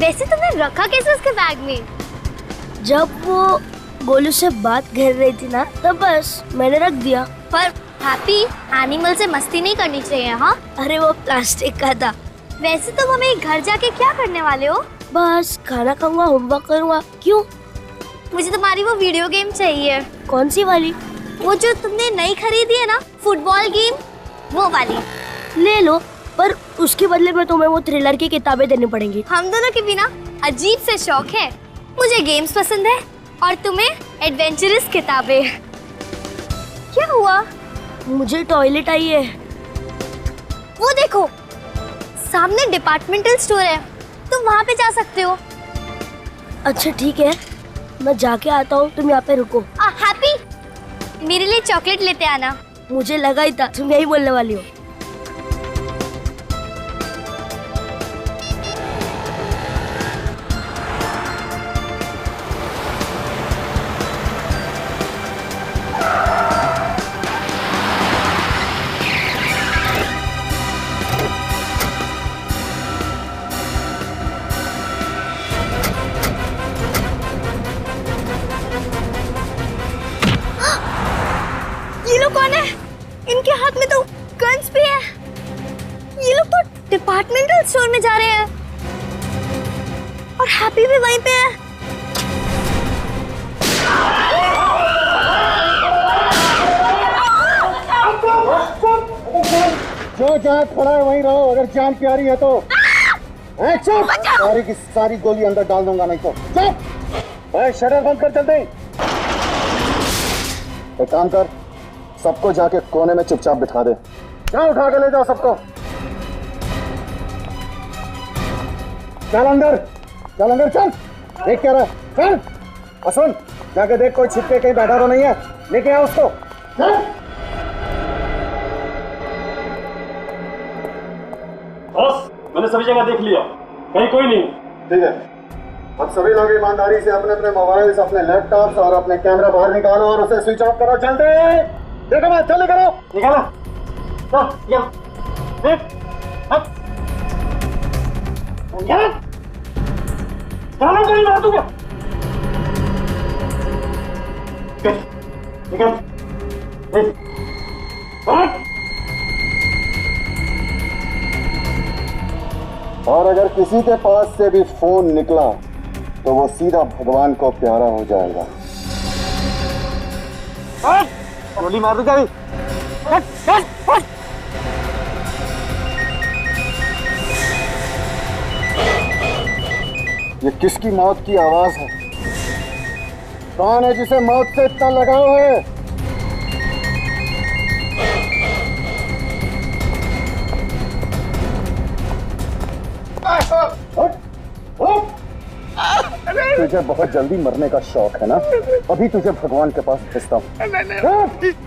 वैसे तुमने रखा कैसे उसके बैग में? जब वो गोलू से बात कर रही थी ना, तब बस मैंने रख दिया। पर हैप्पी, एनिमल से मस्ती नहीं करनी चाहिए। हाँ, अरे वो प्लास्टिक का था। वैसे तुम हमें घर जाके क्या करने वाले हो? बस खाना खाऊंगा, होमवर्क करूंगा। क्यों? मुझे तुम्हारी वो वीडियो गेम चाहिए। कौन सी वाली? वो जो तुमने नई खरीदी है ना, फुटबॉल गेम, वो वाली। ले लो, पर उसके बदले में तुम्हें वो थ्रिलर की किताबें देनी पड़ेंगी। हम दोनों के बिना अजीब से शौक है। मुझे गेम्स पसंद है और तुम्हें एडवेंचरस किताबें। क्या हुआ? मुझे टॉयलेट आई है। वो देखो, सामने डिपार्टमेंटल स्टोर है, तुम वहाँ पे जा सकते हो। अच्छा ठीक है, मैं जाके आता हूँ, तुम यहाँ पे रुको। हैप्पी, मेरे लिए चॉकलेट लेते आना। मुझे लगा ही था तुम यही बोलने वाली हो। ये लोग कौन है? इनके हाथ में तो गन्स भी है। ये लोग तो डिपार्टमेंटल स्टोर में जा रहे हैं और हैप्पी भी वहीं पे है। जो जहाँ खड़ा है वहीं रहो, अगर जान प्यारी है तो। चुप! सारी की सारी गोली अंदर डाल दूंगा, नहीं तो चुप! शटर बंद कर, चलते। एक काम कर, सबको जाके कोने में चुपचाप बिठा दे। क्या उठा के ले जाओ सबको। चल अंदर, चल अंदर, चल। देख क्या रहा, चल। सुन, जाके देख कोई छिपके कहीं बैठा तो नहीं है, लेके आओ उसको। चल। बॉस, मैंने सभी जगह देख लिया, कहीं कोई नहीं। ठीक है, अब सभी लोग ईमानदारी से अपने अपने मोबाइल्स, अपने लैपटॉप्स और अपने कैमरा बाहर निकालो और उसे स्विच ऑफ करो। चलते देखो, मैं चल करो, निकालो। और अगर किसी के पास से भी फोन निकला तो वो सीधा भगवान को प्यारा हो जाएगा। गोली मार दूंगा। ये किसकी मौत की आवाज है? कौन है जिसे मौत से इतना लगाव है? तुझे बहुत जल्दी मरने का शौक है ना? अभी तुझे भगवान के पास भेजता हूँ।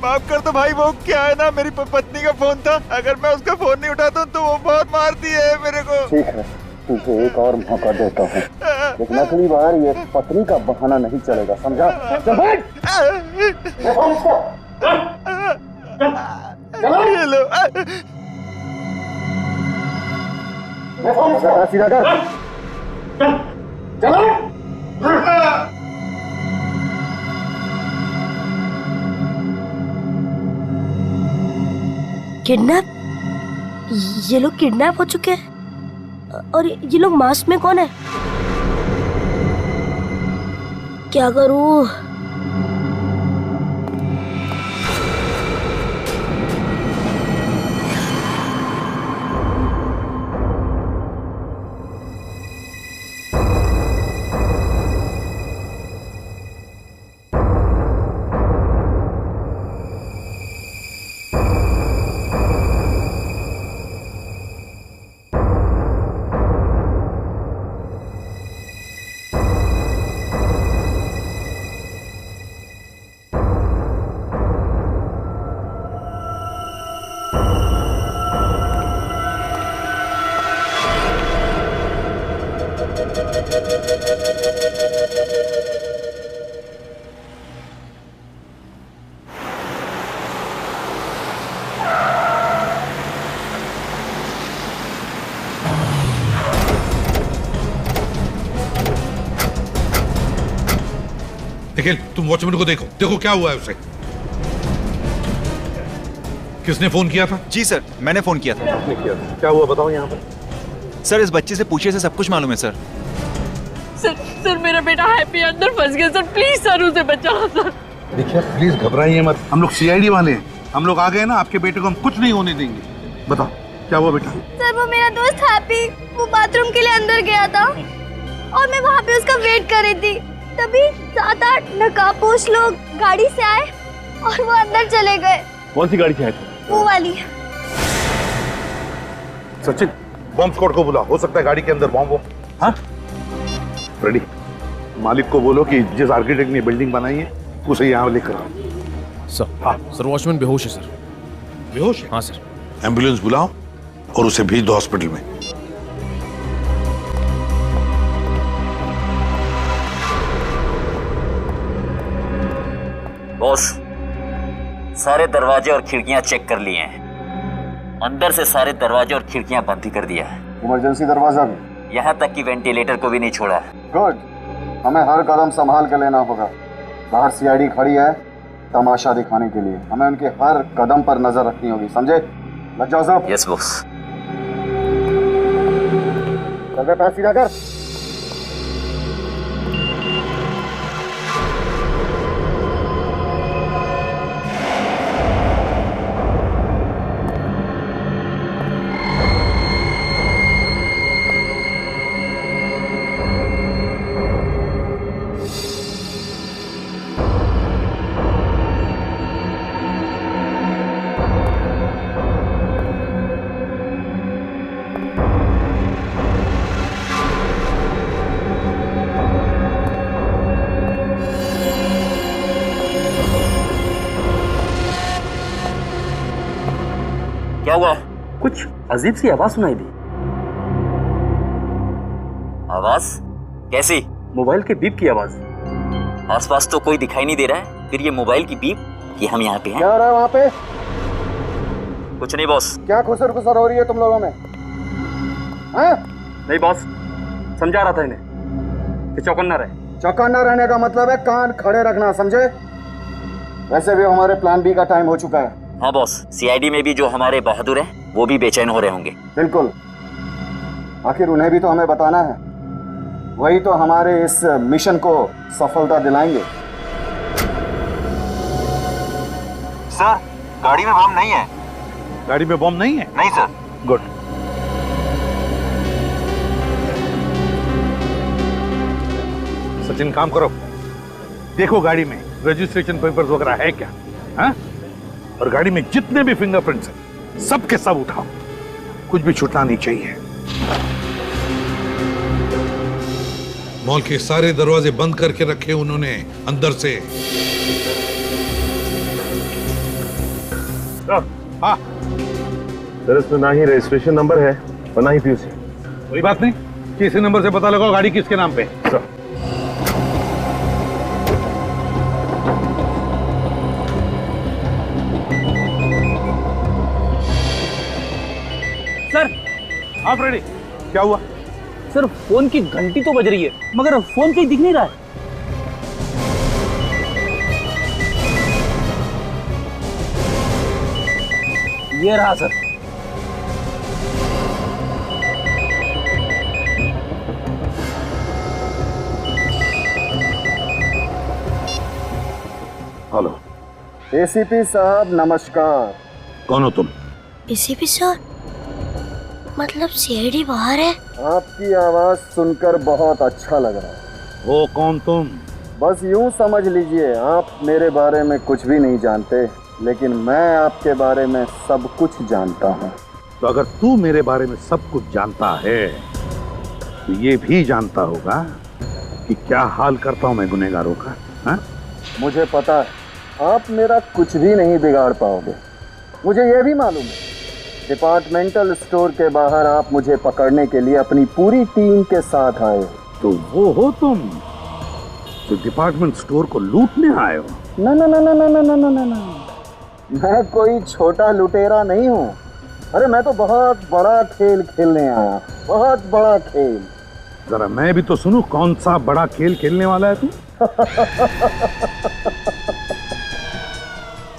माफ कर दो भाई, वो क्या है ना, मेरी पत्नी का फोन था, अगर मैं उसका फोन नहीं उठाता तो वो बहुत मारती है मेरे को। ठीक है, तुझे एक और मौका देता हूँ, लेकिन अगली बार ये पत्नी का बहाना नहीं चलेगा, समझा? चल बैठ। ये लो। सीधा कर। चलो। किडनैप? ये लोग किडनैप हो चुके हैं। और ये लोग मास्क में कौन है? क्या करूं? निखिल, तुम वॉचमैन को देखो, देखो क्या हुआ है उसे। किसने फोन किया था? जी सर, मैंने फोन किया था। क्या हुआ बताओ यहाँ पर। सर इस बच्चे से पूछिए, से सब कुछ मालूम है सर। सर मेरा बेटा हैप्पी अंदर फंस गया सर, प्लीज सर उसे बचाओ सर। देखिए प्लीज घबराइए मत, हम लोग सीआईडी वाले हैं, हम लोग आ गए ना, आपके बेटे को हम कुछ नहीं होने देंगे। बताओ क्या हुआ बेटा? सर वो मेरा दोस्त हैप्पी, वो बाथरूम के लिए अंदर गया था और मैं वहाँ पे उसका वेट कर रही थी। तभी 7-8 नकाबपोश लोग गाड़ी से आए और वो अंदर चले गए। कौन सी गाड़ी से आए थे? वो वाली। सचिन, बॉम्ब स्क्वाड को बुला, हो सकता है गाड़ी के अंदर बॉम्ब हो। हाँ फ्रेडी, मालिक को बोलो कि जिस आर्किटेक्ट ने बिल्डिंग बनाई है उसे यहाँ लेकर आओ। सर हाँ सर, वॉचमैन बेहोश है सर। बेहोश है? हाँ सर। एम्बुलेंस बुलाओ और उसे भेज दो हॉस्पिटल में। बॉस, सारे दरवाजे और खिड़कियां चेक कर लिए हैं। अंदर से सारे दरवाजे और खिड़कियां बंद ही कर दिया है। इमरजेंसी दरवाजा भी? यहाँ तक कि वेंटिलेटर को भी नहीं छोड़ा। गुड, हमें हर कदम संभाल के लेना होगा। बाहर सीआईडी खड़ी है तमाशा दिखाने के लिए, हमें उनके हर कदम पर नजर रखनी होगी, समझे? लग जाओ साहब। Yes boss. चल बे, पैर सीधा कर। क्या हुआ? कुछ अजीब सी आवाज सुनाई दी। आवाज कैसी? मोबाइल के बीप की आवाज। आसपास तो कोई दिखाई नहीं दे रहा है, फिर ये मोबाइल की बीप कि हम यहाँ पे हैं। क्या हो रहा है वहाँ पे? कुछ नहीं बॉस। क्या खुसर खुसर हो रही है तुम लोगों में? हाँ? नहीं बॉस, समझा रहा था इन्हें कि चौकन्ना रहे। चौकन्ना रहने का मतलब है कान खड़े रखना, समझे? वैसे भी हमारे प्लान बी का टाइम हो चुका है। हाँ बॉस, सीआईडी में भी जो हमारे बहादुर हैं वो भी बेचैन हो रहे होंगे। बिल्कुल, आखिर उन्हें भी तो हमें बताना है, वही तो हमारे इस मिशन को सफलता दिलाएंगे। सर गाड़ी में बम नहीं है। गाड़ी में बॉम्ब नहीं है? नहीं सर। गुड। सचिन काम करो, देखो गाड़ी में रजिस्ट्रेशन पेपर्स वगैरह है क्या? हाँ? और गाड़ी में जितने भी फिंगरप्रिंट्स हैं सब के सब उठाओ, कुछ भी छूटना नहीं चाहिए। मॉल के सारे दरवाजे बंद करके रखे उन्होंने अंदर से। हाँ सर, इसमें ना ही रजिस्ट्रेशन नंबर है और ना ही पीयूसी। कोई बात नहीं, किसी नंबर से पता लगाओ गाड़ी किसके नाम पे। सर सर आप रेडी? क्या हुआ? सर फोन की घंटी तो बज रही है मगर फोन कहीं दिख नहीं रहा है। ये रहा सर। हेलो एसीपी साहब नमस्कार। कौन हो तुम? एसीपी सर, मतलब सीआईडी बाहर है? आपकी आवाज सुनकर बहुत अच्छा लग रहा है। वो कौन तुम? बस यूं समझ लीजिए, आप मेरे बारे में कुछ भी नहीं जानते, लेकिन मैं आपके बारे में सब कुछ जानता हूँ। तो अगर तू मेरे बारे में सब कुछ जानता है तो ये भी जानता होगा कि क्या हाल करता हूँ मैं गुनहगारों का। हाँ? मुझे पता है आप मेरा कुछ भी नहीं बिगाड़ पाओगे। मुझे ये भी मालूम है डिपार्टमेंटल स्टोर के बाहर आप मुझे पकड़ने के लिए अपनी पूरी टीम के साथ आए हो। तो वो हो तुम जो डिपार्टमेंट स्टोर को लूटने आए हो? ना ना ना ना ना ना ना ना ना, मैं कोई छोटा लुटेरा नहीं हूँ। अरे मैं तो बहुत बड़ा खेल खेलने आया, बहुत बड़ा खेल। जरा मैं भी तो सुनूं, कौन सा बड़ा खेल खेलने वाला है तू?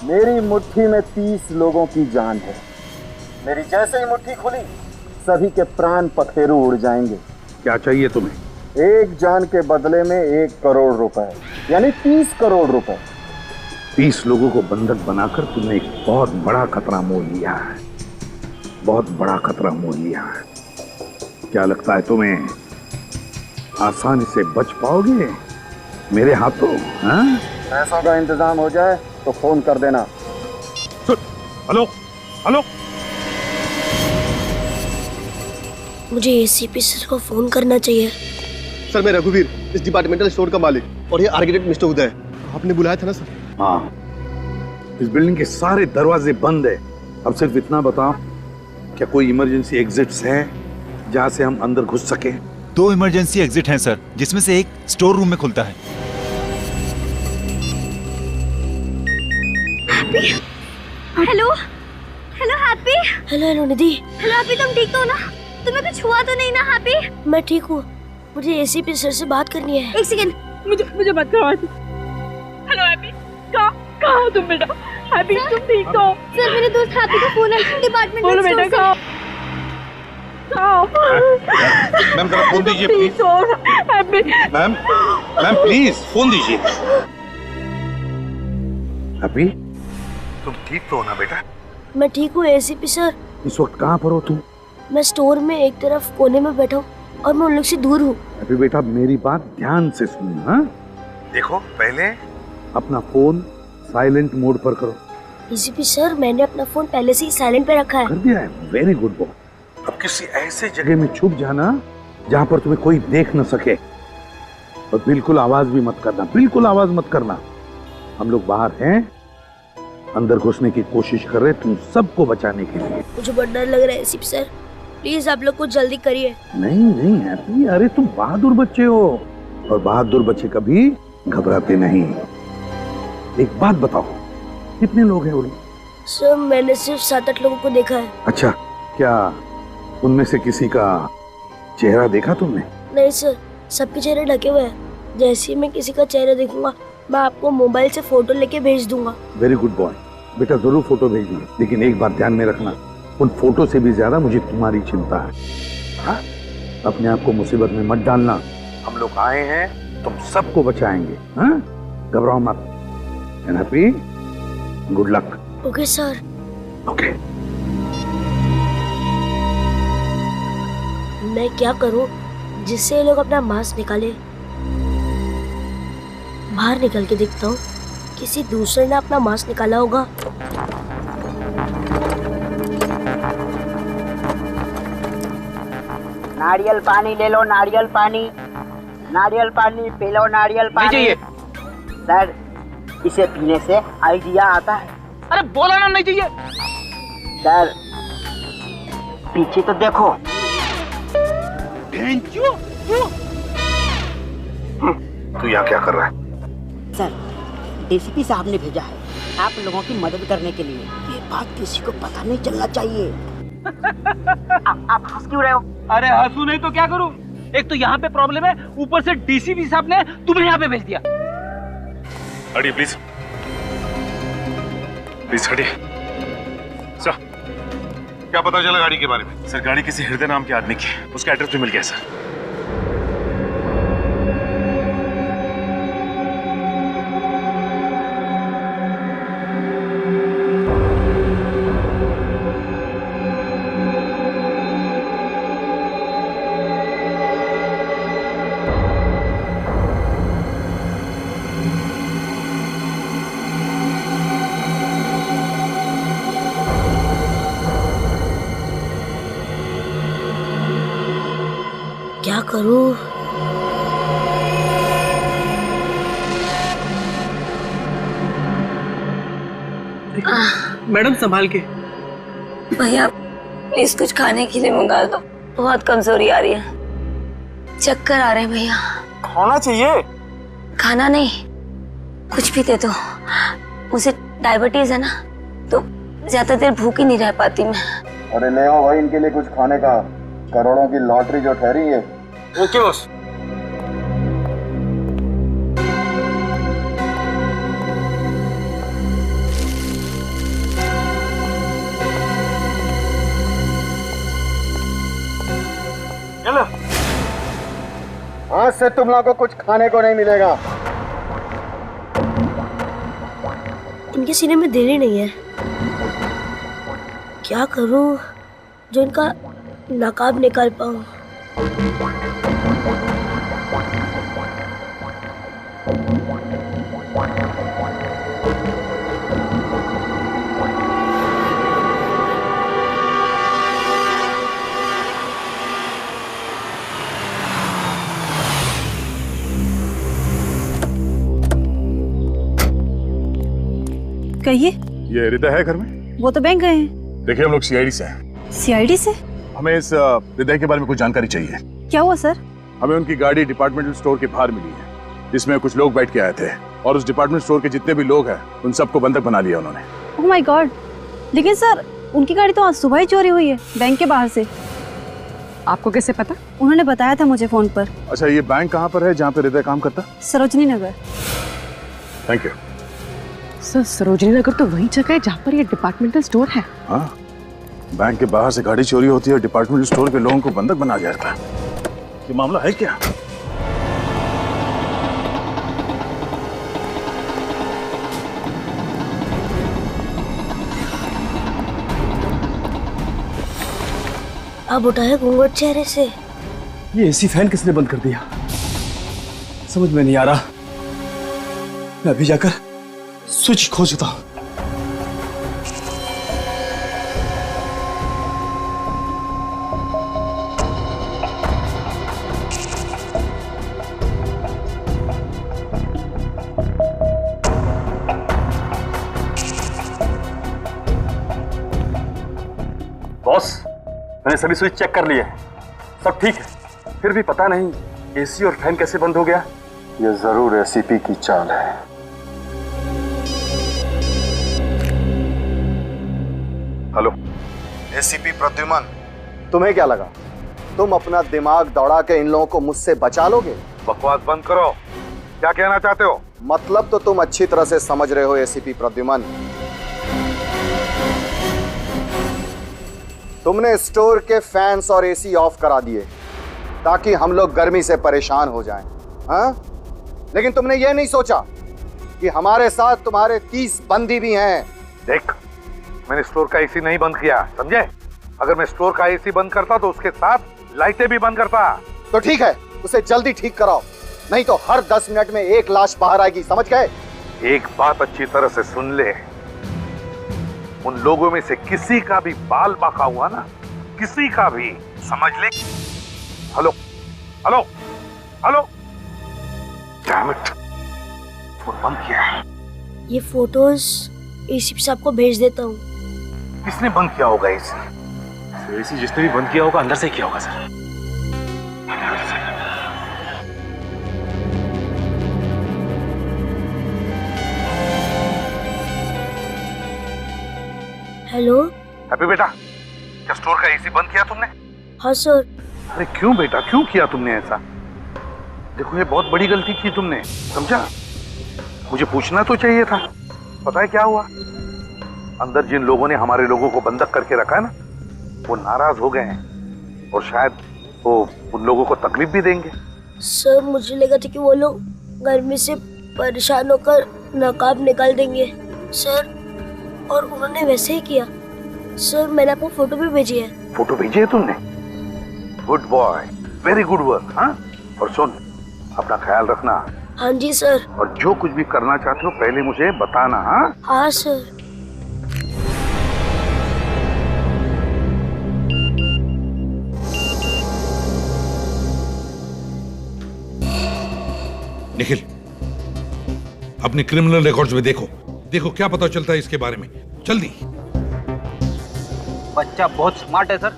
मेरी मुट्ठी में 30 लोगों की जान है। मेरी जैसे ही मुट्ठी खुली, सभी के प्राण पखेरु उड़ जाएंगे। क्या चाहिए तुम्हें? एक जान के बदले में 1 करोड़ रुपए, यानी 30 करोड़ रुपए। 30 लोगों को बंधक बनाकर तुमने एक बहुत बड़ा खतरा मोल लिया है, बहुत बड़ा खतरा मोल लिया है। क्या लगता है तुम्हें आसानी से बच पाओगे मेरे हाथों? हाँ? पैसों का इंतजाम हो जाए तो फोन कर देना। हेलो हेलो, मुझे एसीपी सर को फोन करना चाहिए। सर मैं रघुवीर, इस डिपार्टमेंटल स्टोर का मालिक, और ये आर्किटेक्ट मिस्टर उदय। आपने बुलाया था ना सर? हाँ, इस बिल्डिंग के सारे दरवाजे बंद है। अब सिर्फ इतना बताओ, क्या कोई इमरजेंसी एग्जिट्स है जहाँ से हम अंदर घुस सके? 2 इमरजेंसी एग्जिट हैं सर, जिसमें से एक स्टोर रूम में खुलता है। Hello hello Happy. Hello hello Nidhi. Hello Happy, तुम ठीक हो ना? तुम्हें कुछ हुआ तो नहीं ना हैप्पी? मैं ठीक हूँ, मुझे एसीपी सर से बात करनी है। 1 सेकंड, मुझे मत करो ऐसे। हेलो हैप्पी, कहाँ हो तुम बेटा? हैप्पी तुम ठीक हो? सर मेरे दोस्त हैप्पी का फोन है डिपार्टमेंट। बोलो बेटा, कहाँ? मैम जरा फोन दीजिए प्लीज। मैम प्लीज फोन दीजिए। हैप्पी, तुम ठीक तो हो ना बेटा? मैं ठीक हूँ एसीपी सर। इस वक्त कहाँ पर हो तुम? मैं स्टोर में एक तरफ कोने में बैठा हूँ और मैं उन लोग से दूर हूँ। हैप्पी बेटा, मेरी बात ध्यान से सुनो। हाँ, देखो पहले अपना फोन साइलेंट मोड पर करो। एसीपी सर, मैंने अपना फोन पहले से ही साइलेंट पे रखा है। कर दिया है? Very good boy. अब किसी ऐसे जगह में छुप जाना जहाँ पर तुम्हें कोई देख न सके, और बिल्कुल आवाज भी मत करना, बिल्कुल आवाज मत करना। हम लोग बाहर हैं, अंदर घुसने की कोशिश कर रहे हैं तुम सबको बचाने के लिए। मुझे बहुत डर लग रहा है एसीपी सर, प्लीज आप लोग कुछ जल्दी करिए। नहीं नहीं हैप्पी, अरे तुम बहादुर बच्चे हो, और बहादुर बच्चे कभी घबराते नहीं। एक बात बताओ, कितने लोग हैं वो लोग? सर मैंने सिर्फ 7-8 लोगों को देखा है। अच्छा, क्या उनमें से किसी का चेहरा देखा तुमने? नहीं सर, सबके चेहरे ढके हुए हैं। जैसे ही मैं किसी का चेहरा देखूंगा, मैं आपको मोबाइल से फोटो लेके भेज दूंगा। वेरी गुड बॉय बेटा, जरूर फोटो भेजिए, लेकिन एक बात ध्यान में रखना, उन फोटो से भी ज्यादा मुझे तुम्हारी चिंता है। हाँ? अपने आप को मुसीबत में मत डालना। हम लोग आए हैं, तुम सबको बचाएंगे। हाँ? घबराओ मत। And happy, good luck. Okay sir. Okay. मैं क्या करूं जिससे ये लोग अपना मास्क निकाले? बाहर निकल के देखता हूँ, किसी दूसरे ने अपना मास्क निकाला होगा। नारियल पानी ले लो, नारियल पानी, नारियल पानी पी लो, नारियल पानी। नहीं चाहिए सर, इसे पीने से आइडिया आता है। अरे बोला ना नहीं चाहिए। सर पीछे तो देखो। तू यहाँ क्या कर रहा है? सर डीसीपी साहब ने भेजा है आप लोगों की मदद करने के लिए। ये बात किसी को पता नहीं चलना चाहिए। आप हंस क्यों रहे हो? अरे हंसू नहीं तो क्या करूं? एक तो यहाँ पे प्रॉब्लम है, ऊपर से डीसीपी साहब ने तुम्हें यहाँ पे भेज दिया। हटिए प्लीज, प्लीज हटिए। सर, क्या पता चला गाड़ी के बारे में? सर गाड़ी किसी हृदय नाम के आदमी की, उसका एड्रेस भी मिल गया सर। क्या करूं? मैडम संभाल के। भैया प्लीज कुछ खाने के लिए मंगा दो, बहुत कमजोरी आ रही है, चक्कर आ रहे हैं भैया। खाना चाहिए? खाना नहीं, कुछ भी दे दो, मुझे डायबिटीज है ना, तो ज्यादा देर भूख ही नहीं रह पाती मैं। अरे ले आओ भाई इनके लिए कुछ खाने का। करोड़ों की लॉटरी जो ठहरी है, ओके बॉस। आज से तुम लोगों को कुछ खाने को नहीं मिलेगा। इनके सीने में दिल ही नहीं है। क्या करूं जो इनका नकाब निकाल पाऊं। कहिए। ये हृदय है घर में? वो तो बैंक गए हैं। देखिए हम लोग सीआईडी से हैं। सीआईडी से? हमें इस हृदय के बारे में कुछ जानकारी चाहिए। क्या हुआ सर? हमें उनकी गाड़ी डिपार्टमेंटल स्टोर के बाहर मिली है, जिसमें कुछ लोग बैठ के आए थे और उस डिपार्टमेंट स्टोर के जितने भी लोग हैं उन सबको बंधक बना लिया उन्होंने। Oh my God. लेकिन सर उनकी गाड़ी तो आज सुबह ही चोरी हुई है बैंक के बाहर से। आपको कैसे पता? उन्होंने बताया था मुझे फोन पर। अच्छा, ये बैंक कहाँ पर है जहाँ पे हृदय काम करता? Sarojini Nagar. Thank you sir. Sarojini Nagar तो वही जगह है जहाँ पर ये डिपार्टमेंटल स्टोर है। हाँ, बैंक के बाहर से गाड़ी चोरी होती है, डिपार्टमेंटल स्टोर के लोगों को बंधक बना जाता है। ये मामला है क्या? अब उठाए घूंघट चेहरे से। ये एसी फैन किसने बंद कर दिया? समझ में नहीं आ रहा। मैं अभी जाकर स्विच खोजता हूं। बॉस, मैंने सभी स्विच चेक कर लिए, सब ठीक है। फिर भी पता नहीं एसी और फैन कैसे बंद हो गया। ये जरूर एसीपी की चाल है। हेलो, एसीपी प्रद्युमन, तुम्हें क्या लगा तुम अपना दिमाग दौड़ा के इन लोगों को मुझसे बचा लोगे? बकवास बंद करो। क्या कहना चाहते हो? मतलब तो तुम अच्छी तरह से समझ रहे हो एसीपी प्रद्युमन। तुमने स्टोर के फैंस और एसी ऑफ करा दिए ताकि हम लोग गर्मी से परेशान हो जाएं, हाँ? लेकिन तुमने ये नहीं सोचा कि हमारे साथ तुम्हारे 30 बंदी भी हैं। देख, मैंने स्टोर का एसी नहीं बंद किया, समझे? अगर मैं स्टोर का एसी बंद करता तो उसके साथ लाइटें भी बंद करता। तो ठीक है, उसे जल्दी ठीक कराओ, नहीं तो हर 10 मिनट में एक लाश बाहर आएगी, समझ गए? एक बात अच्छी तरह से सुन ले, उन लोगों में से किसी का भी बाल बाका हुआ ना, किसी का भी, समझ ले। Hello hello hello, damn it, phone बंद किया। ये फोटोज एसीपी साहब को भेज देता हूँ। किसने बंद किया होगा एसी? एसी जिसने भी बंद किया होगा अंदर से किया होगा सर। हेलो। हैप्पी बेटा, क्या स्टोर का एसी बंद किया तुमने? हाँ सर। अरे क्यों बेटा, क्यों किया तुमने ऐसा? देखो, ये बहुत बड़ी गलती की तुमने, समझा? मुझे पूछना तो चाहिए था। पता है क्या हुआ? अंदर जिन लोगों ने हमारे लोगों को बंधक करके रखा है ना, वो नाराज हो गए हैं और शायद वो उन लोगों को तकलीफ भी देंगे। सर, मुझे लगा था कि वो लोग गर्मी से परेशान होकर नकाब निकाल देंगे सर, और उन्होंने वैसे ही किया। सर, मैंने आपको फोटो भी भेजी है। फोटो भेजी है तुमने? Good boy, very good work. हाँ, और सुन, अपना ख्याल रखना। हाँ जी सर। और जो कुछ भी करना चाहते हो पहले मुझे बताना। हाँ हाँ सर। निखिल, अपने क्रिमिनल रिकॉर्ड्स में देखो, देखो क्या पता चलता है इसके बारे में, जल्दी। बच्चा बहुत स्मार्ट है सर।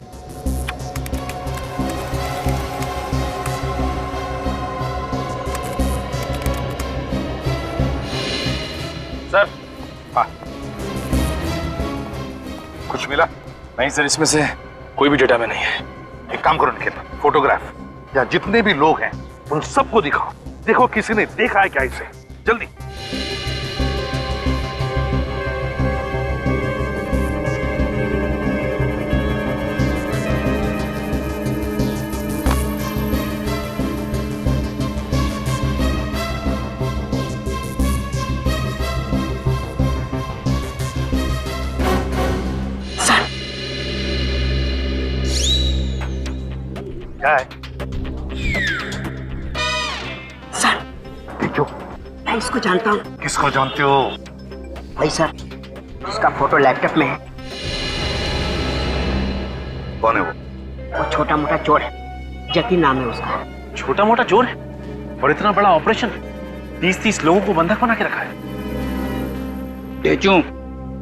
सर। हाँ, कुछ मिला? नहीं सर, इसमें से कोई भी डेटा में नहीं है। एक काम करो निखिल, फोटोग्राफ या जितने भी लोग हैं उन सबको दिखाओ। देखो किसी ने देखा है क्या इसे। जल्दी। क्या है? सर, देखो, मैं इसको जानता हूँ। किसको जानते हो? भाई सर, उसका फोटो लैपटॉप में है। कौन है वो? वो छोटा मोटा चोर है, जतिन नाम है उसका। छोटा मोटा चोर है और इतना बड़ा ऑपरेशन, 30-30 लोगों को बंधक बना के रखा है। टेचू,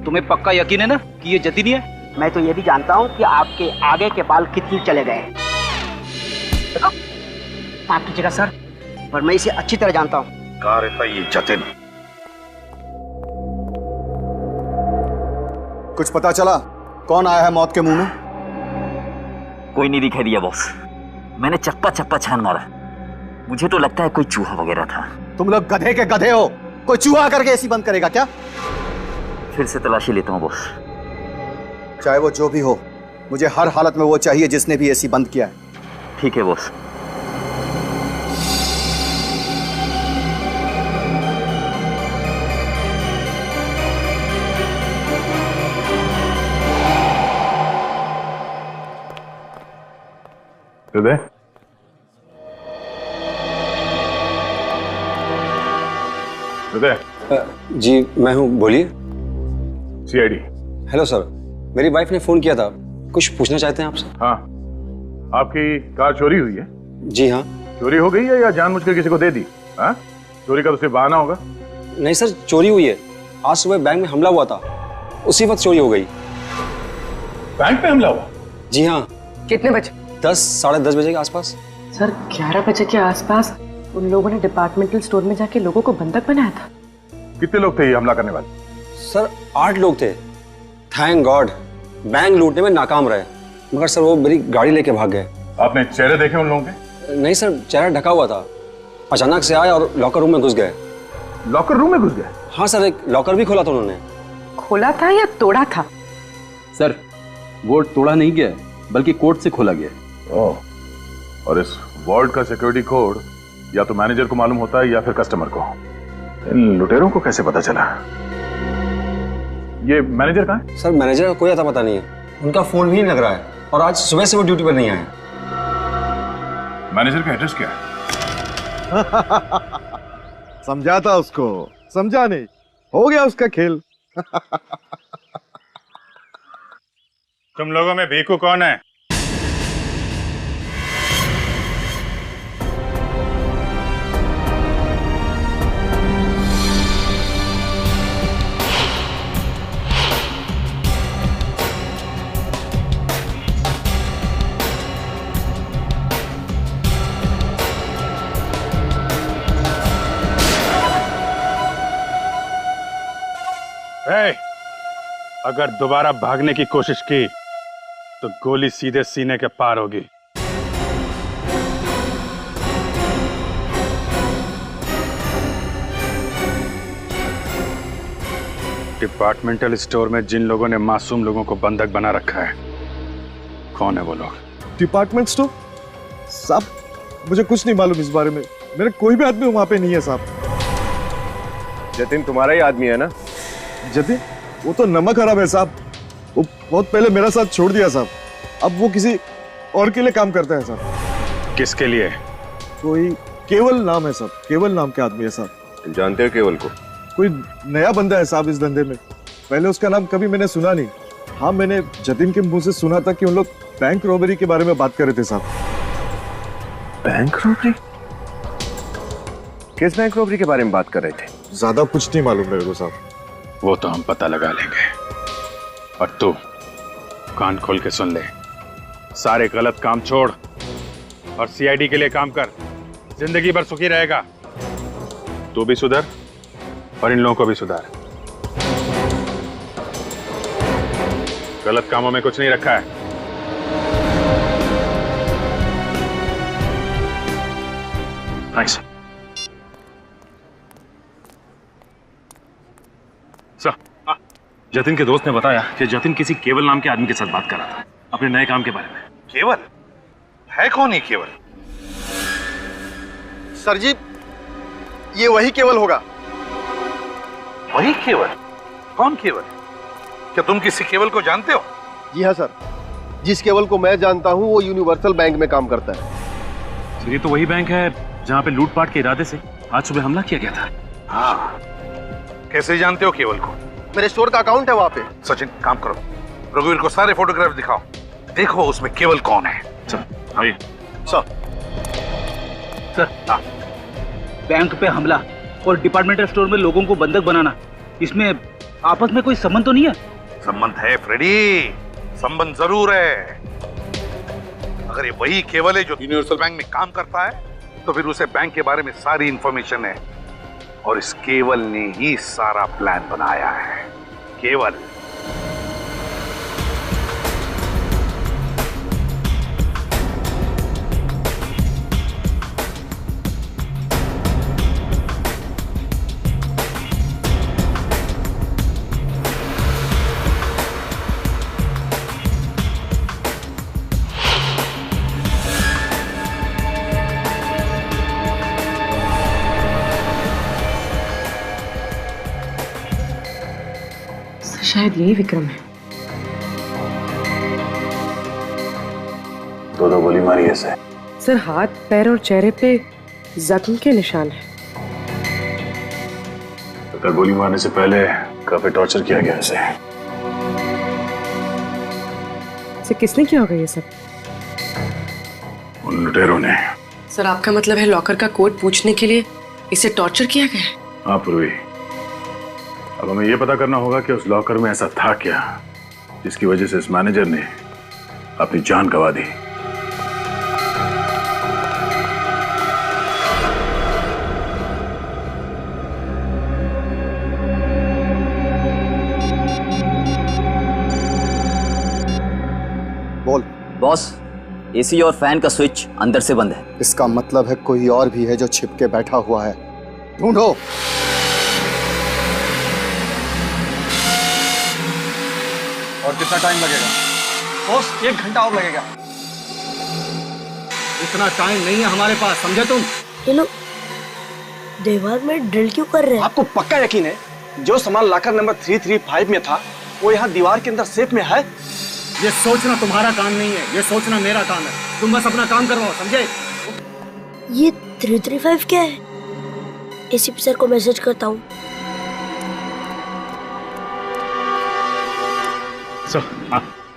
तुम्हें पक्का यकीन है ना कि ये जतिन ही है? मैं तो ये भी जानता हूँ कि आपके आगे के बाल कितने चले गए। माफ कीजिएगा सर, पर मैं इसे अच्छी तरह जानता हूँ। कहाँ रहता है ये जतिन? कुछ पता चला कौन आया है मौत के मुंह में? कोई नहीं दिखाई दिया बॉस। मैंने चप्पा चप्पा छान मारा, मुझे तो लगता है कोई चूहा वगैरह था। तुम लोग गधे के गधे हो, कोई चूहा करके एसी बंद करेगा क्या? फिर से तलाशी लेता हूँ बॉस। चाहे वो जो भी हो, मुझे हर हालत में वो चाहिए जिसने भी एसी बंद किया है। ठीक है बॉस। हृदय, हृदय। जी मैं हूँ, बोलिए। सीआईडी। हेलो सर, मेरी वाइफ ने फोन किया था, कुछ पूछना चाहते हैं आपसे। हाँ, आपकी कार चोरी हुई है? जी हाँ। चोरी हो गई है या जानबूझकर किसी को दे दी? हाँ, चोरी का तो सिर्फ बहाना होगा। नहीं सर, चोरी हुई है। आज सुबह बैंक में हमला हुआ था, उसी वक्त चोरी हो गई। बैंक में हमला हुआ? जी हाँ। कितने बजे? 10 साढ़े 10 बजे के आसपास। सर 11 बजे के आसपास उन लोगों ने डिपार्टमेंटल स्टोर में जाके लोगों को बंधक बनाया था। कितने लोग थे ये हमला करने वाले? सर 8 लोग थे। थैंक गॉड बैंक लूटने में नाकाम रहे, मगर सर वो मेरी गाड़ी लेके भाग गए। आपने चेहरे देखे उन लोगों के? नहीं सर, चेहरा ढका हुआ था। अचानक से आए और लॉकर रूम में घुस गए। लॉकर रूम में घुस गए? हाँ सर, एक लॉकर भी खोला था उन्होंने। खोला था या तोड़ा था? सर वो तोड़ा नहीं गया, बल्कि कोड से खोला गया। ओह, और इस वॉल्ट का सिक्योरिटी कोड या तो मैनेजर को मालूम होता है या फिर कस्टमर को। इन लुटेरों को कैसे पता चला? ये मैनेजर कहाँ है? सर मैनेजर का कोई अता पता नहीं है, उनका फोन भी नहीं लग रहा है और आज सुबह से वो ड्यूटी पर नहीं आए। मैनेजर का एड्रेस क्या है? समझा था उसको, समझा नहीं, हो गया उसका खेल। तुम लोगों में भीखू कौन है? अगर दोबारा भागने की कोशिश की तो गोली सीधे सीने के पार होगी। डिपार्टमेंटल स्टोर में जिन लोगों ने मासूम लोगों को बंधक बना रखा है, कौन है वो लोग? Department store? साहब मुझे कुछ नहीं मालूम इस बारे में, मेरे कोई भी आदमी वहां पे नहीं है साहब। जतिन तुम्हारा ही आदमी है ना? जतिन? वो तो नमक हराम है साहब, वो बहुत पहले मेरा साथ छोड़ दिया साहब, अब वो किसी और के लिए काम करता है साहब। किसके लिए? कोई केवल नाम है साहब, केवल नाम के आदमी है साहब। जानते हो केवल को? कोई नया बंदा है साहब इस धंधे में, पहले उसका नाम कभी मैंने सुना नहीं। हाँ मैंने जतिन के मुंह से सुना था कि उन लोग बैंक रॉबरी के बारे में बात कर रहे थे साहब। Bank robbery? किस बैंक रॉबरी के बारे में बात कर रहे थे? ज्यादा कुछ नहीं मालूम मेरे को साहब। वो तो हम पता लगा लेंगे, और तू कान खोल के सुन ले, सारे गलत काम छोड़ और सीआईडी के लिए काम कर, जिंदगी भर सुखी रहेगा। तू भी सुधर और इन लोगों को भी सुधार। गलत कामों में कुछ नहीं रखा है। Thanks sir. जतिन के दोस्त ने बताया कि जतिन किसी केवल नाम के आदमी के साथ बात कर रहा था अपने नए काम के बारे में। केवल है कौन है केवल? सर जी, ये वही केवल होगा। वही केवल? कौन केवल? क्या तुम किसी केवल को जानते हो? जी हाँ सर, जिस केवल को मैं जानता हूँ वो यूनिवर्सल बैंक में काम करता है। सर ये तो वही बैंक है जहाँ पे लूटपाट के इरादे से आज सुबह हमला किया गया था। हाँ, कैसे जानते हो केवल को? मेरे स्टोर का अकाउंट है वहाँ पे। सचिन काम करो, रघुवीर को सारे फोटोग्राफ दिखाओ, देखो उसमें केवल कौन है। सर आइए। सर बैंक पे हमला और डिपार्टमेंटल स्टोर में लोगों को बंधक बनाना, इसमें आपस में कोई संबंध तो नहीं है? संबंध है फ्रेडी, संबंध जरूर है। अगर ये वही केवल है जो यूनिवर्सल बैंक में काम करता है तो फिर उसे बैंक के बारे में सारी इंफॉर्मेशन है और इस केवल ने ही सारा प्लान बनाया है। केवल शायद यही विक्रम है। दो गोली मारी ऐसे। सर हाथ, पैर और चेहरे पे जख्म के निशान है। तो गोली मारने से पहले काफी टॉर्चर किया गया इसे। किसने किया होगा ये सब? उन लुटेरों ने। सर आपका मतलब है लॉकर का कोड पूछने के लिए इसे टॉर्चर किया गया? हाँ पूर्वी, अब हमें यह पता करना होगा कि उस लॉकर में ऐसा था क्या जिसकी वजह से इस मैनेजर ने अपनी जान गंवा दी। बोल। बॉस, एसी और फैन का स्विच अंदर से बंद है। इसका मतलब है कोई और भी है जो छिप के बैठा हुआ है। ढूंढो। और कितना टाइम लगेगा? बॉस 1 घंटा और लगेगा। इतना टाइम नहीं है हमारे पास, समझे तुम? ये लोग दीवार में ड्रिल क्यों कर रहे हैं? आपको पक्का यकीन है जो सामान लॉकर नंबर 335 में था वो यहाँ दीवार के अंदर सेफ में है? ये सोचना तुम्हारा काम नहीं है, ये सोचना मेरा काम है। तुम बस अपना काम करवाओ, समझे? ये 335 क्या है? एसीपी सर को मैसेज करता हूँ। सर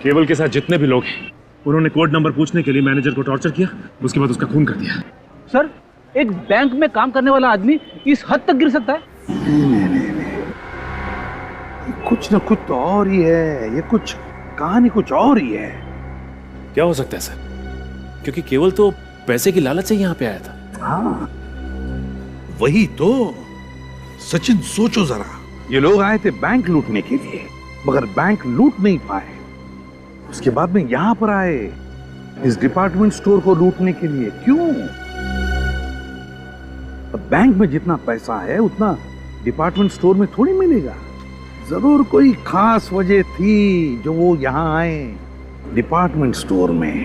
केवल के साथ जितने भी लोग हैं उन्होंने कोड नंबर पूछने के लिए मैनेजर को टॉर्चर किया, उसके बाद उसका खून कर दिया। सर एक बैंक में काम करने वाला आदमी इस हद तक गिर सकता है? नहीं। कुछ न कुछ तो और ही है, ये कुछ कहानी कुछ और ही है। क्या हो सकता है सर? क्योंकि केवल तो पैसे की लालच से यहाँ पे आया था। हाँ वही तो। सचिन सोचो जरा, ये लोग आए थे बैंक लूटने के लिए मगर बैंक लूट नहीं पाए। उसके बाद में यहां पर आए इस डिपार्टमेंट स्टोर को लूटने के लिए। क्यों? अब बैंक में जितना पैसा है उतना डिपार्टमेंट स्टोर में थोड़ी मिलेगा। जरूर कोई खास वजह थी जो वो यहां आए डिपार्टमेंट स्टोर में।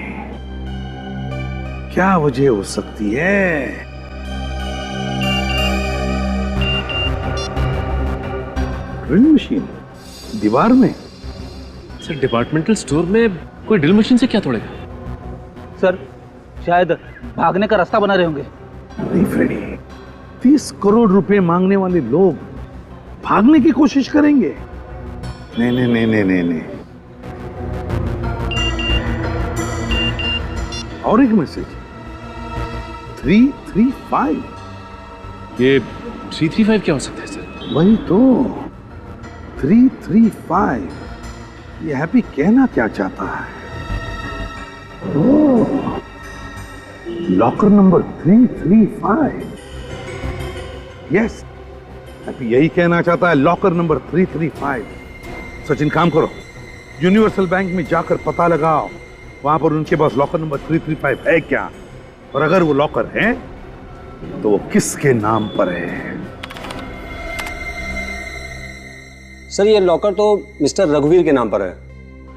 क्या वजह हो सकती है? ड्रिल मशीन दीवार में? सर डिपार्टमेंटल स्टोर में कोई ड्रिल मशीन से क्या तोड़ेगा? सर शायद भागने का रास्ता बना रहे होंगे। नहीं फ्रेडी, 30 करोड़ रुपए मांगने वाले लोग भागने की कोशिश करेंगे? नहीं। और एक मैसेज 335। ये 335 क्या हो सकता है सर? वही तो 335। ये हैप्पी कहना क्या चाहता है? Locker number 335। यस, हैप्पी यही कहना चाहता है, लॉकर नंबर 335। सचिन काम करो, यूनिवर्सल बैंक में जाकर पता लगाओ वहां पर उनके पास लॉकर नंबर 335 है क्या, और अगर वो लॉकर है तो वो किसके नाम पर है? सर ये लॉकर तो मिस्टर रघुवीर के नाम पर है।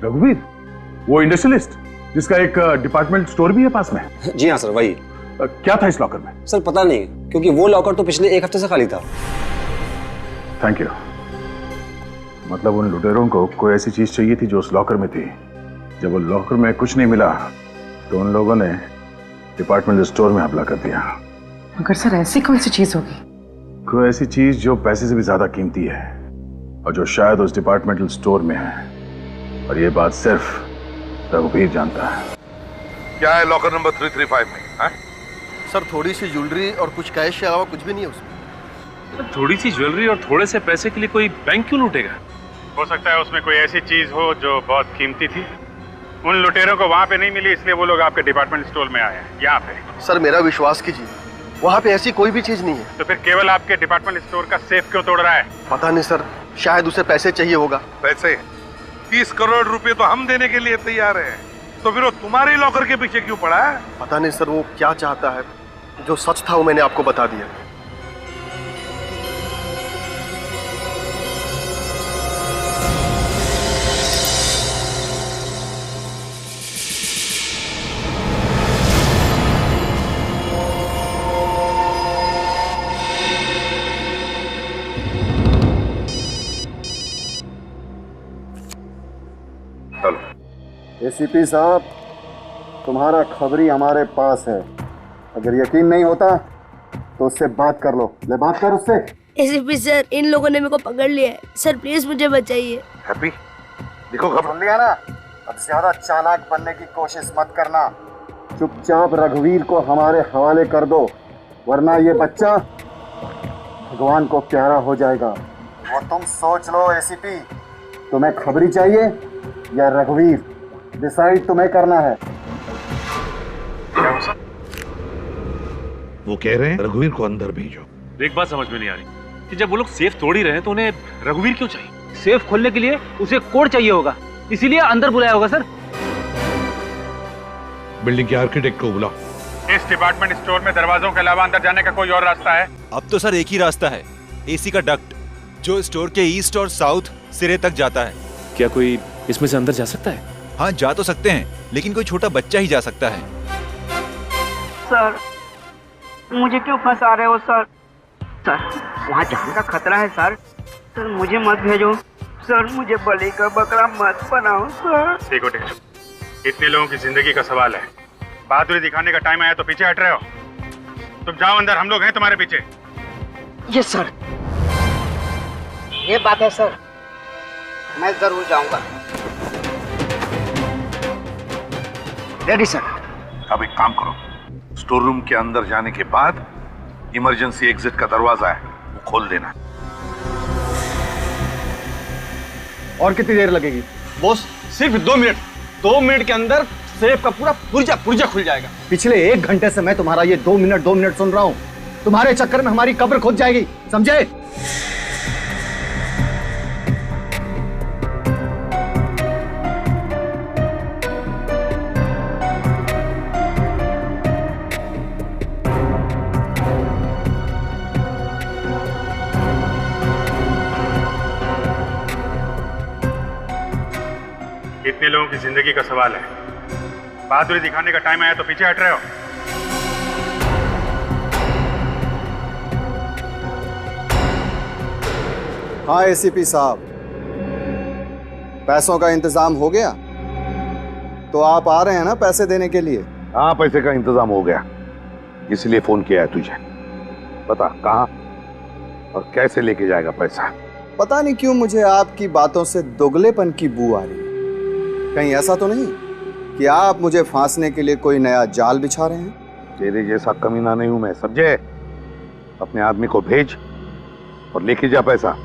रघुवीर? वो इंडस्ट्रियलिस्ट जिसका एक डिपार्टमेंट स्टोर भी है पास में? जी हाँ सर, वही। क्या था इस लॉकर में? सर पता नहीं, क्योंकि वो लॉकर तो पिछले 1 हफ्ते से खाली था। Thank you. मतलब उन लुटेरों को कोई ऐसी चीज चाहिए थी जो उस लॉकर में थी। जब वो लॉकर में कुछ नहीं मिला तो उन लोगों ने डिपार्टमेंट स्टोर में हमला कर दिया। मगर सर ऐसी कौन सी चीज होगी? कोई ऐसी चीज जो पैसे से भी ज्यादा कीमती है और जो शायद उस डिपार्टमेंटल स्टोर में है, और ये बात सिर्फ रघुवीर जानता है। क्या है लॉकर नंबर 335 में? है? सर थोड़ी सी ज्वेलरी और कुछ कैश के अलावा कुछ भी नहीं है उसमें। थोड़ी सी ज्वेलरी और थोड़े से पैसे के लिए कोई बैंक क्यों लूटेगा? हो सकता है उसमें कोई ऐसी चीज हो जो बहुत कीमती थी। उन लुटेरों को वहाँ पे नहीं मिली, इसलिए वो लोग आपके डिपार्टमेंट स्टोर में आए हैं यहाँ पे। सर मेरा विश्वास कीजिए, वहाँ पे ऐसी कोई भी चीज नहीं है। तो फिर केवल आपके डिपार्टमेंट स्टोर का सेफ क्यों तोड़ रहा है? पता नहीं सर, शायद उसे पैसे चाहिए होगा। पैसे? 30 करोड़ रुपए तो हम देने के लिए तैयार हैं, तो फिर वो तुम्हारे लॉकर के पीछे क्यों पड़ा है? पता नहीं सर वो क्या चाहता है। जो सच था वो मैंने आपको बता दिया। एसीपी साहब, तुम्हारा खबरी हमारे पास है। अगर यकीन नहीं होता तो उससे बात कर लो। ले बात कर उससे। एसीपी सर, इन लोगों ने मेरे को पकड़ लिया है। सर प्लीज मुझे बचाइए। हैप्पी, देखो खबर सुन लिया ना? अब ज्यादा चालाक बनने की कोशिश मत करना। चुपचाप रघुवीर को हमारे हवाले कर दो, वरना ये बच्चा भगवान को प्यारा हो जाएगा। वो तुम सोच लो एसीपी, तुम्हें खबरी चाहिए या रघुवीर? डिसाइड तुम्हें करना है। वो कह रहे हैं रघुवीर को अंदर भेजो। एक बात समझ में नहीं आ रही कि जब वो लोग सेफ तोड़ ही रहे हैं तो उन्हें रघुवीर क्यों चाहिए? सेफ खोलने के लिए उसे कोड चाहिए होगा, इसीलिए अंदर बुलाया होगा सर। बिल्डिंग के आर्किटेक्ट को बुलाओ। इस डिपार्टमेंट स्टोर में दरवाजों के अलावा अंदर जाने का कोई और रास्ता है? अब तो सर एक ही रास्ता है, एसी का डक्ट, जो स्टोर के ईस्ट और साउथ सिरे तक जाता है। क्या कोई इसमें से अंदर जा सकता है? हाँ जा तो सकते हैं, लेकिन कोई छोटा बच्चा ही जा सकता है। सर मुझे क्यों फंसा रहे हो सर? सर वहाँ जाने का खतरा है सर। सर मुझे मत भेजो सर, मुझे बलि का बकरा मत बनाओ सर। देखो इतने लोगों की जिंदगी का सवाल है। बहादुरी दिखाने का टाइम आया तो पीछे हट रहे हो। तुम जाओ अंदर, हम लोग हैं तुम्हारे पीछे। यस सर, ये बात है सर, मैं जरूर जाऊंगा। Ready sir. अब एक काम करो, स्टोर रूम के अंदर जाने के बाद इमरजेंसी एग्जिट का दरवाजा है वो खोल देना। और कितनी देर लगेगी बॉस? सिर्फ 2 मिनट। 2 मिनट के अंदर सेफ का पूरा पुर्जा खुल जाएगा। पिछले 1 घंटे से मैं तुम्हारा ये 2 मिनट सुन रहा हूँ। तुम्हारे चक्कर में हमारी कब्र खुद जाएगी, समझे? इतने लोगों की जिंदगी का सवाल है। बहादुरी दिखाने का टाइम आया तो पीछे हट रहे हो। हाँ एसीपी साहब, पैसों का इंतजाम हो गया? तो आप आ रहे हैं ना पैसे देने के लिए? हाँ पैसे का इंतजाम हो गया, इसलिए फोन किया है तुझे। बता कहाँ और कैसे लेके जाएगा पैसा? पता नहीं क्यों मुझे आपकी बातों से दोगलेपन की बू आ रही है। कहीं ऐसा तो नहीं कि आप मुझे फांसने के लिए कोई नया जाल बिछा रहे हैं? तेरे जैसा कमीना नहीं हूं मैं, समझे? अपने आदमी को भेज और लेके जा पैसा।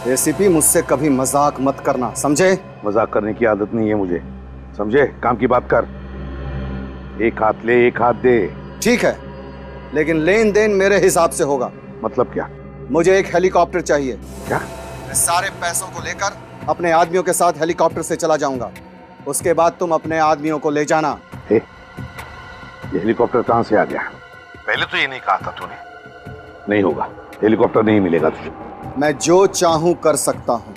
एसीपी मुझसे कभी मजाक मत करना, समझे? मजाक करने की आदत नहीं है मुझे, समझे? काम की बात कर। एक हाथ ले एक हाथ दे। ठीक है, लेकिन लेन देन मेरे हिसाब से होगा। मतलब क्या? मुझे एक हेलीकॉप्टर चाहिए। क्या? मैं सारे पैसों को लेकर अपने आदमियों के साथ हेलीकॉप्टर से चला जाऊंगा। उसके बाद तुम अपने आदमियों को ले जाना। ये हेलीकॉप्टर कहां से आ गया? पहले तो ये नहीं कहा था तूने? नहीं होगा, हेलीकॉप्टर नहीं मिलेगा तुझे। मैं जो चाहूं कर सकता हूं।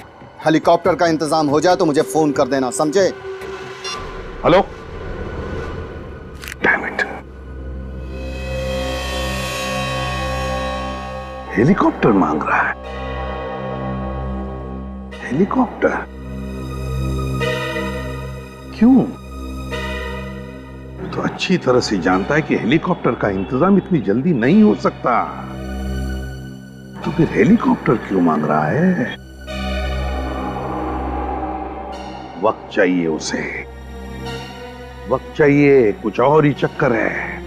हेलीकॉप्टर का इंतजाम हो जाए तो मुझे फोन कर देना, समझे? हेलो? Damn it. हेलीकॉप्टर मांग रहा है। हेलीकॉप्टर? क्यों? तो अच्छी तरह से जानता है कि हेलीकॉप्टर का इंतजाम इतनी जल्दी नहीं हो सकता, तो फिर हेलीकॉप्टर क्यों मांग रहा है? वक्त चाहिए उसे, वक्त चाहिए। कुछ और ही चक्कर है,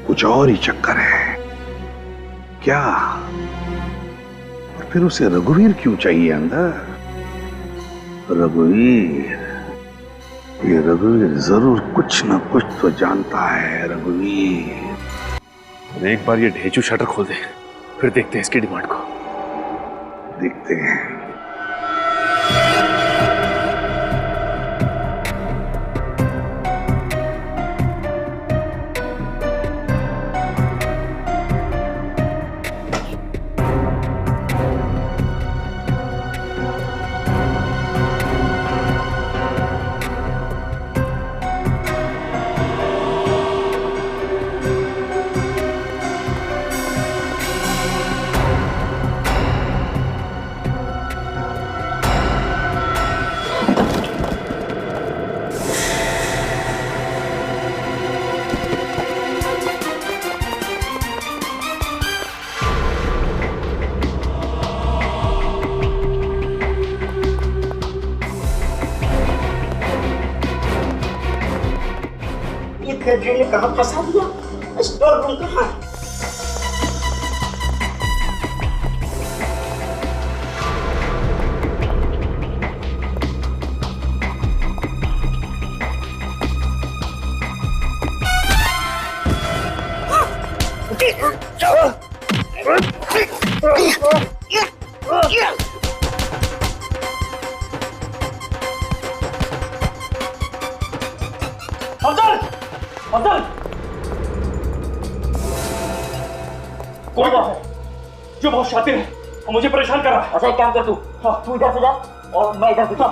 कुछ और ही चक्कर है। क्या? और फिर उसे रघुवीर क्यों चाहिए अंदर? रघुवीर, ये रघुवीर जरूर कुछ न कुछ तो जानता है। रघुवीर, एक बार ये ढेचू शटर खोल दे, फिर देखते हैं इसकी डिमांड को। देखते हैं। ने कहाँ फंसा दिया? स्टोर रूम कहाँ है? अफजल! कौन है जो बहुत शातिर है और मुझे परेशान कर रहा है? अच्छा एक काम कर, तू इधर से जा और मैं इधर से जा।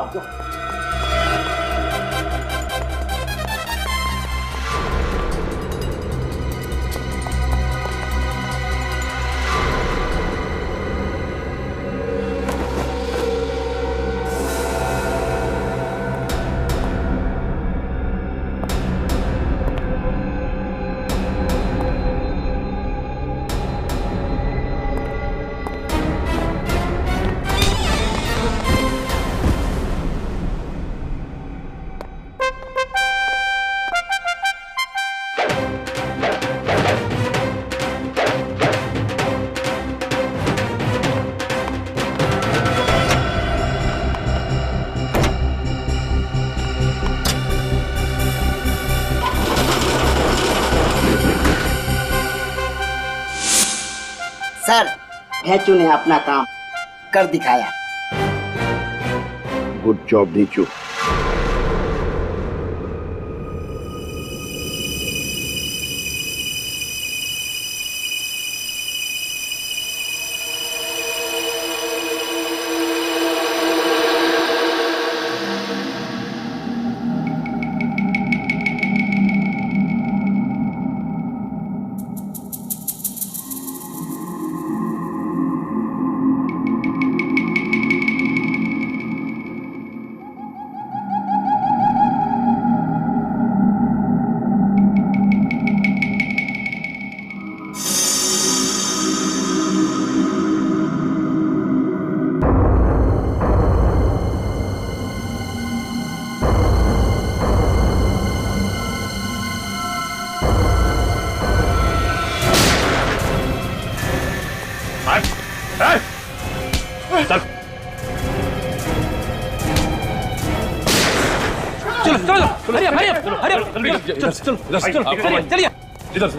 सर, ढेचू ने अपना काम कर दिखाया। गुड जॉब ढेचू।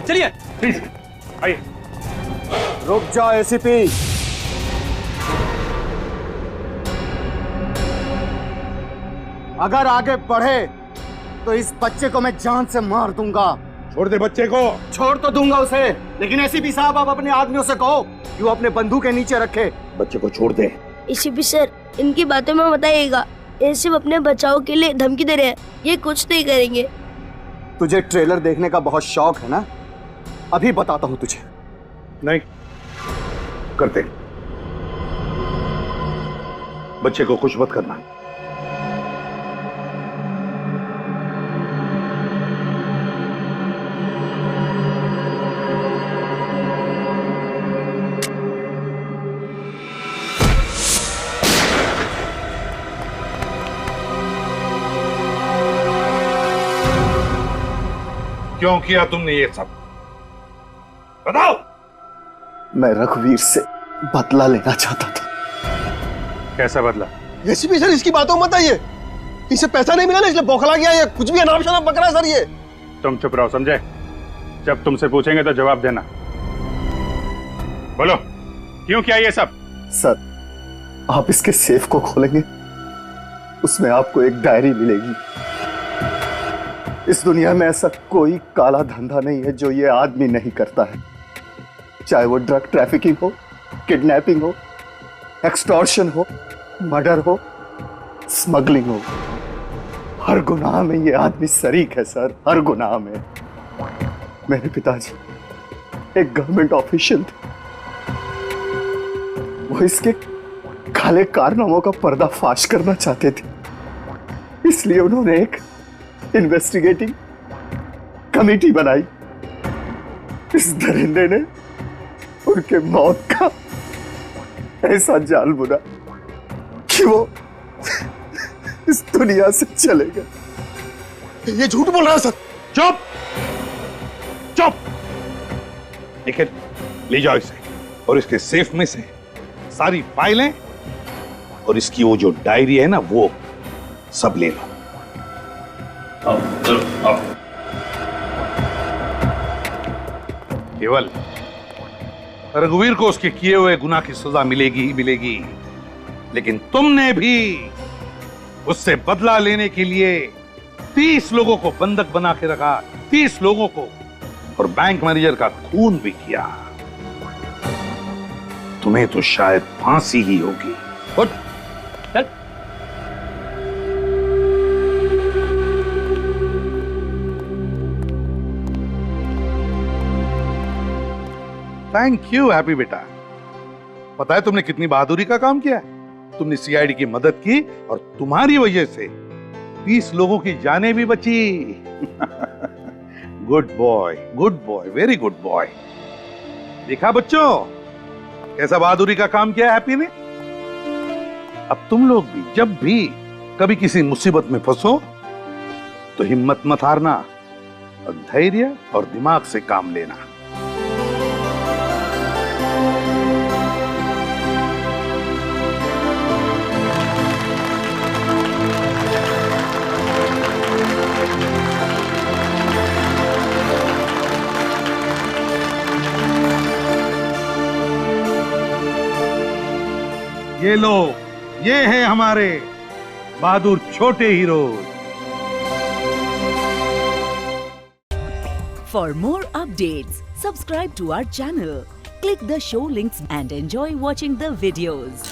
चलिए प्लीज आइए। रुक जा एसीपी। अगर आगे बढ़े तो इस बच्चे को मैं जान से मार दूंगा। छोड़ दे बच्चे को। छोड़ तो दूंगा उसे, लेकिन एसीपी साहब आप अपने आदमियों से कहो कि वो अपने बंधु के नीचे रखे। बच्चे को छोड़ दे। एसीपी सर, इनकी बातों में बताइएगा, ये सिर्फ अपने बचाव के लिए धमकी दे रहे हैं, ये कुछ नहीं करेंगे। तुझे ट्रेलर देखने का बहुत शौक है ना? अभी बताता हूँ तुझे। नहीं करते, बच्चे को कुछ मत करना। क्यों किया तुमने ये सब? बताओ। मैं रघुवीर से बदला लेना चाहता था। कैसा बदला? एसीपी सर, इसकी बातों मत आइए। इसे पैसा नहीं मिला ना, इसलिए बौखला गया, ये कुछ भी अनाप शनाप बक रहा है सर। ये तुम चुप रहो, समझे? जब तुमसे पूछेंगे तो जवाब देना। बोलो, क्यों किया ये सब? सर, आप इसके सेफ को खोलेंगे, उसमें आपको एक डायरी मिलेगी। इस दुनिया में ऐसा कोई काला धंधा नहीं है जो ये आदमी नहीं करता है, चाहे वो ड्रग ट्रैफिकिंग हो, किडनैपिंग हो, एक्सटॉर्शन हो, मर्डर हो, स्मगलिंग हो। हर गुनाह में ये आदमी शरीक है सर, हर गुनाह में। मेरे पिताजी एक गवर्नमेंट ऑफिशियल थे, वो इसके काले कारनामों का पर्दाफाश करना चाहते थे, इसलिए उन्होंने एक इन्वेस्टिगेटिंग कमेटी बनाई। इस दरिंदे ने उनके मौत का ऐसा जाल बुना कि वो इस दुनिया से चले गए। ये झूठ बोल रहा है सर। चुप चुप। लेकिन ले जाओ इसे और इसके सेफ में से सारी फाइलें और इसकी वो जो डायरी है ना, वो सब ले लो। अब केवल रघुवीर को उसके किए हुए गुनाह की सजा मिलेगी ही मिलेगी, लेकिन तुमने भी उससे बदला लेने के लिए 30 लोगों को बंधक बना के रखा, 30 लोगों को, और बैंक मैनेजर का खून भी किया। तुम्हें तो शायद फांसी ही होगी। उठ, चल। थैंक यू हैप्पी बेटा। पता है तुमने कितनी बहादुरी का काम किया है? तुमने सीआईडी की मदद की और तुम्हारी वजह से 30 लोगों की जानें भी बची। Good boy, very good boy. देखा बच्चों, कैसा बहादुरी का काम किया हैप्पी ने? अब तुम लोग भी जब भी कभी किसी मुसीबत में फंसो तो हिम्मत मत हारना और धैर्य और दिमाग से काम लेना। ये लो, ये हैं हमारे बहादुर छोटे heroes. For more updates, subscribe to our channel, click the show links and enjoy watching the videos.